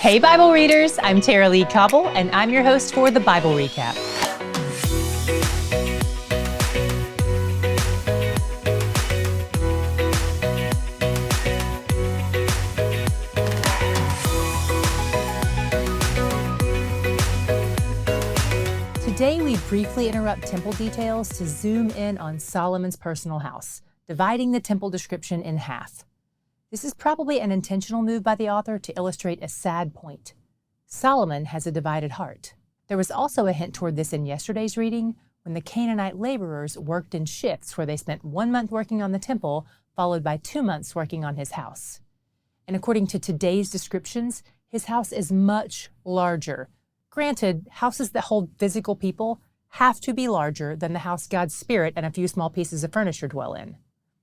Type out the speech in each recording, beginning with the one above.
Hey Bible readers, I'm Tara Lee Cobble, and I'm your host for the Bible Recap. Today we briefly interrupt temple details to zoom in on Solomon's personal house, dividing the temple description in half. This is probably an intentional move by the author to illustrate a sad point. Solomon has a divided heart. There was also a hint toward this in yesterday's reading when the Canaanite laborers worked in shifts where they spent 1 month working on the temple, followed by 2 months working on his house. And according to today's descriptions, his house is much larger. Granted, houses that hold physical people have to be larger than the house God's Spirit and a few small pieces of furniture dwell in.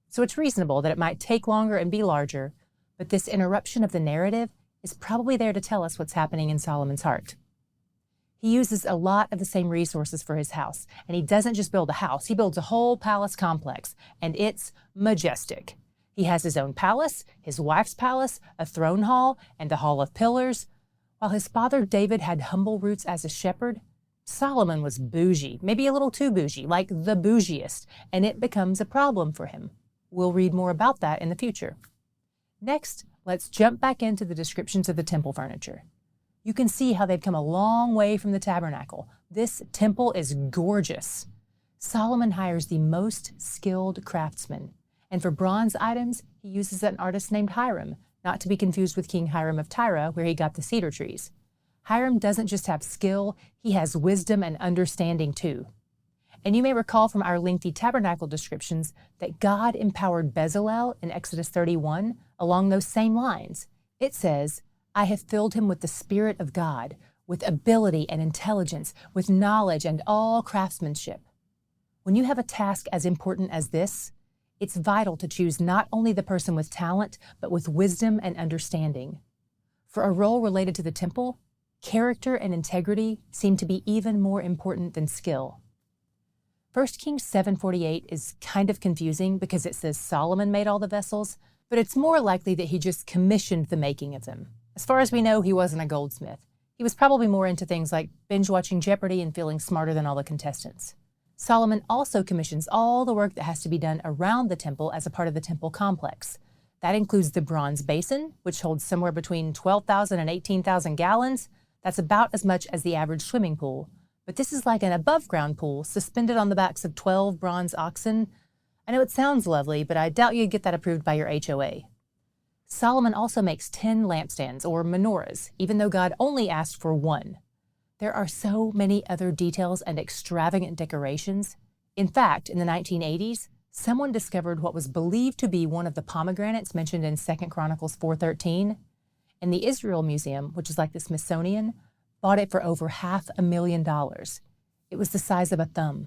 So it's reasonable that it might take longer and be larger, but this interruption of the narrative is probably there to tell us what's happening in Solomon's heart. He uses a lot of the same resources for his house, and he doesn't just build a house, he builds a whole palace complex, and it's majestic. He has his own palace, his wife's palace, a throne hall, and a hall of pillars. While his father David had humble roots as a shepherd, Solomon was bougie, maybe a little too bougie, like the bougiest, and it becomes a problem for him. We'll read more about that in the future. Next, let's jump back into the descriptions of the temple furniture. You can see how they've come a long way from the tabernacle. This temple is gorgeous. Solomon hires the most skilled craftsmen, and for bronze items, he uses an artist named Hiram, not to be confused with King Hiram of Tyre, where he got the cedar trees. Hiram doesn't just have skill, he has wisdom and understanding too. And you may recall from our lengthy tabernacle descriptions that God empowered Bezalel in Exodus 31 along those same lines. It says, "I have filled him with the Spirit of God, with ability and intelligence, with knowledge and all craftsmanship." When you have a task as important as this, it's vital to choose not only the person with talent, but with wisdom and understanding. For a role related to the temple, character and integrity seem to be even more important than skill. 1 Kings 7:48 is kind of confusing because it says Solomon made all the vessels, but it's more likely that he just commissioned the making of them. As far as we know, he wasn't a goldsmith. He was probably more into things like binge-watching Jeopardy and feeling smarter than all the contestants. Solomon also commissions all the work that has to be done around the temple as a part of the temple complex. That includes the bronze basin, which holds somewhere between 12,000 and 18,000 gallons. That's about as much as the average swimming pool. But this is like an above-ground pool suspended on the backs of 12 bronze oxen. I know it sounds lovely, but I doubt you'd get that approved by your HOA. Solomon also makes 10 lampstands, or menorahs, even though God only asked for 1. There are so many other details and extravagant decorations. In fact, in the 1980s, someone discovered what was believed to be one of the pomegranates mentioned in 2 Chronicles 4:13, and the Israel Museum, which is like the Smithsonian, bought it for over $500,000. It was the size of a thumb.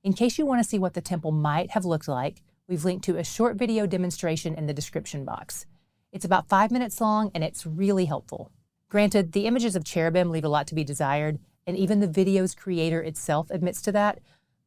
In case you want to see what the temple might have looked like, we've linked to a short video demonstration in the description box. It's about 5 minutes long, and it's really helpful. Granted, the images of cherubim leave a lot to be desired, and even the video's creator itself admits to that,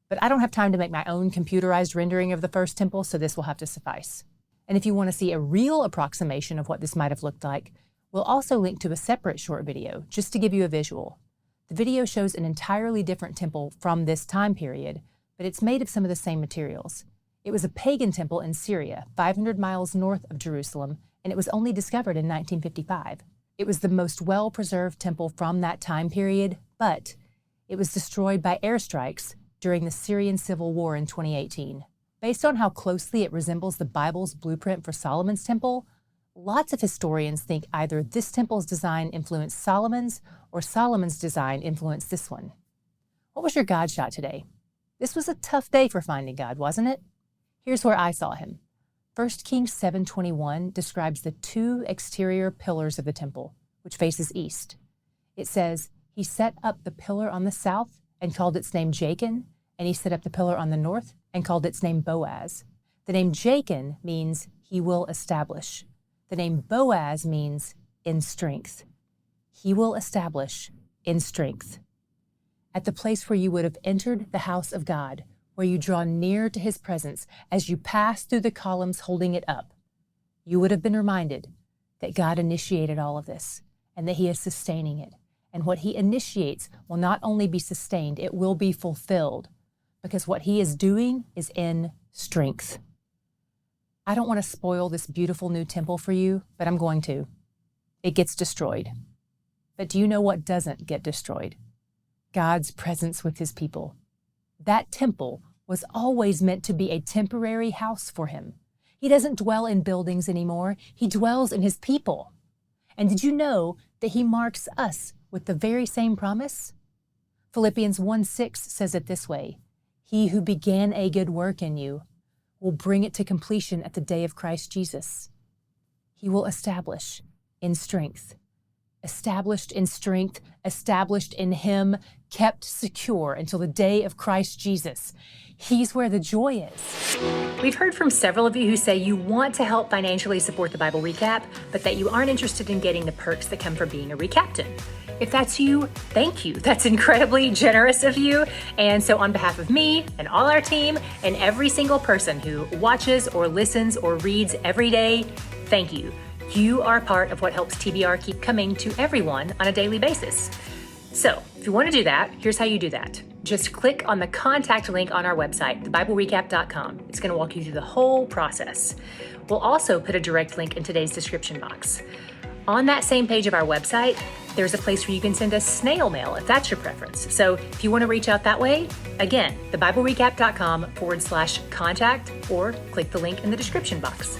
but I don't have time to make my own computerized rendering of the first temple, so this will have to suffice. And if you want to see a real approximation of what this might have looked like, we'll also link to a separate short video, just to give you a visual. The video shows an entirely different temple from this time period, but it's made of some of the same materials. It was a pagan temple in Syria, 500 miles north of Jerusalem, and it was only discovered in 1955. It was the most well-preserved temple from that time period, but it was destroyed by airstrikes during the Syrian civil war in 2018. Based on how closely it resembles the Bible's blueprint for Solomon's temple, lots of historians think either this temple's design influenced Solomon's or Solomon's design influenced this one. What was your God shot today? This was a tough day for finding God, wasn't it? Here's where I saw him. 1 Kings 7:21 describes the 2 exterior pillars of the temple, which faces east. It says, "He set up the pillar on the south and called its name Jachin, and he set up the pillar on the north and called its name Boaz." The name Jachin means he will establish. The name Boaz means in strength. He will establish in strength. At the place where you would have entered the house of God, where you draw near to his presence as you pass through the columns holding it up, you would have been reminded that God initiated all of this, and that he is sustaining it. And what he initiates will not only be sustained, it will be fulfilled, because what he is doing is in strength. I don't want to spoil this beautiful new temple for you, but I'm going to. It gets destroyed. But do you know what doesn't get destroyed? God's presence with his people. That temple was always meant to be a temporary house for him. He doesn't dwell in buildings anymore. He dwells in his people. And did you know that he marks us with the very same promise? Philippians 1:6 says it this way: he who began a good work in you will bring it to completion at the day of Christ Jesus. He will establish in strength. Established in strength, established in him, kept secure until the day of Christ Jesus. He's where the joy is. We've heard from several of you who say you want to help financially support the Bible Recap, but that you aren't interested in getting the perks that come from being a recaptain. If that's you, thank you. That's incredibly generous of you. And so on behalf of me and all our team and every single person who watches or listens or reads every day, thank you. You are part of what helps TBR keep coming to everyone on a daily basis. So if you want to do that, here's how you do that. Just click on the contact link on our website, thebiblerecap.com. It's going to walk you through the whole process. We'll also put a direct link in today's description box. On that same page of our website, there's a place where you can send us snail mail if that's your preference. So if you want to reach out that way, again, thebiblerecap.com/contact, or click the link in the description box.